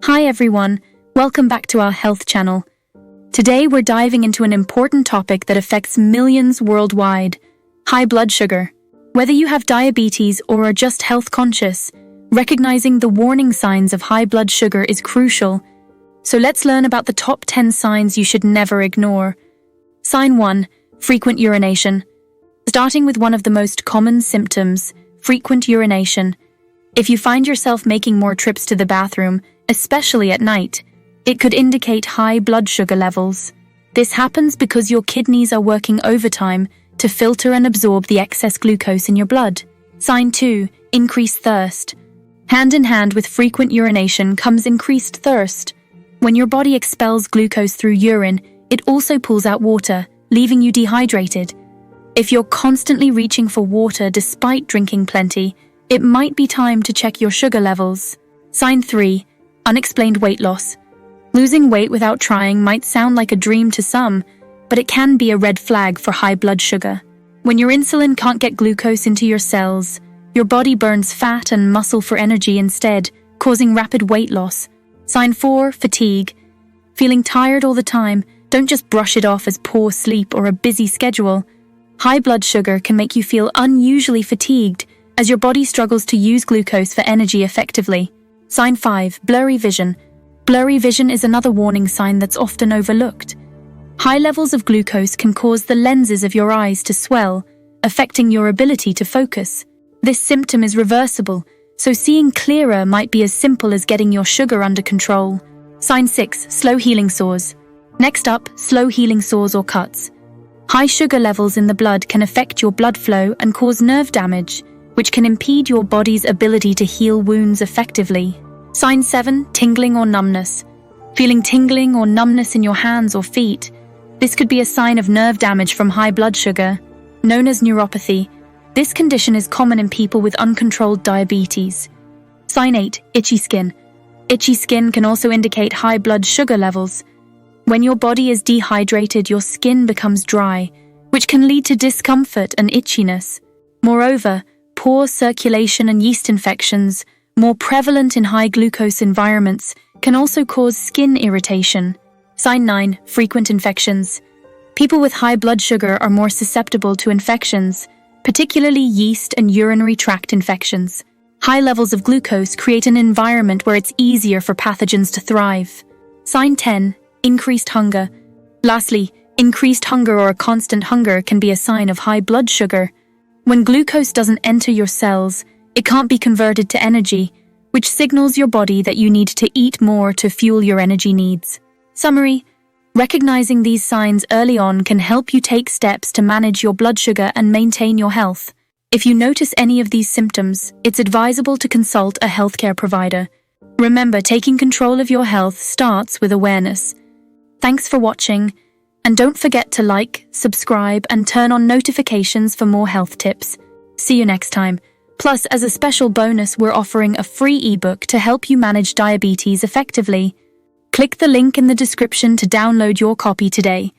Hi everyone, welcome back to our health channel. Today we're diving into an important topic that affects millions worldwide: high blood sugar. Whether you have diabetes or are just health conscious, recognizing the warning signs of high blood sugar is crucial. So let's learn about the top 10 signs you should never ignore. Sign 1. Frequent urination. Starting with one of the most common symptoms, frequent urination. If you find yourself making more trips to the bathroom, especially at night, it could indicate high blood sugar levels. This happens because your kidneys are working overtime to filter and absorb the excess glucose in your blood. Sign 2. Increased thirst. Hand in hand with frequent urination comes increased thirst. When your body expels glucose through urine, it also pulls out water, leaving you dehydrated. If you're constantly reaching for water despite drinking plenty, it might be time to check your sugar levels. Sign 3. Unexplained weight loss. Losing weight without trying might sound like a dream to some, but it can be a red flag for high blood sugar. When your insulin can't get glucose into your cells, your body burns fat and muscle for energy instead, causing rapid weight loss. Sign 4. Fatigue. Feeling tired all the time, don't just brush it off as poor sleep or a busy schedule. High blood sugar can make you feel unusually fatigued as your body struggles to use glucose for energy effectively. Sign 5. Blurry vision. Blurry vision is another warning sign that's often overlooked. High levels of glucose can cause the lenses of your eyes to swell, affecting your ability to focus. This symptom is reversible, so seeing clearer might be as simple as getting your sugar under control. Sign 6. Slow healing sores. Next up, slow healing sores or cuts. High sugar levels in the blood can affect your blood flow and cause nerve damage, which can impede your body's ability to heal wounds effectively. Sign 7. Tingling or numbness. Feeling tingling or numbness in your hands or feet. This could be a sign of nerve damage from high blood sugar. Known as neuropathy, this condition is common in people with uncontrolled diabetes. Sign 8. Itchy skin. Itchy skin can also indicate high blood sugar levels. When your body is dehydrated, your skin becomes dry, which can lead to discomfort and itchiness. Moreover, poor circulation and yeast infections, more prevalent in high glucose environments, can also cause skin irritation. Sign 9. Frequent infections. People with high blood sugar are more susceptible to infections, particularly yeast and urinary tract infections. High levels of glucose create an environment where it's easier for pathogens to thrive. Sign 10. Increased hunger. Lastly, increased hunger or a constant hunger can be a sign of high blood sugar. When glucose doesn't enter your cells, it can't be converted to energy, which signals your body that you need to eat more to fuel your energy needs. Summary: recognizing these signs early on can help you take steps to manage your blood sugar and maintain your health. If you notice any of these symptoms, it's advisable to consult a healthcare provider. Remember, taking control of your health starts with awareness. Thanks for watching. And don't forget to like, subscribe, and turn on notifications for more health tips. See you next time. Plus, as a special bonus, we're offering a free ebook to help you manage diabetes effectively. Click the link in the description to download your copy today.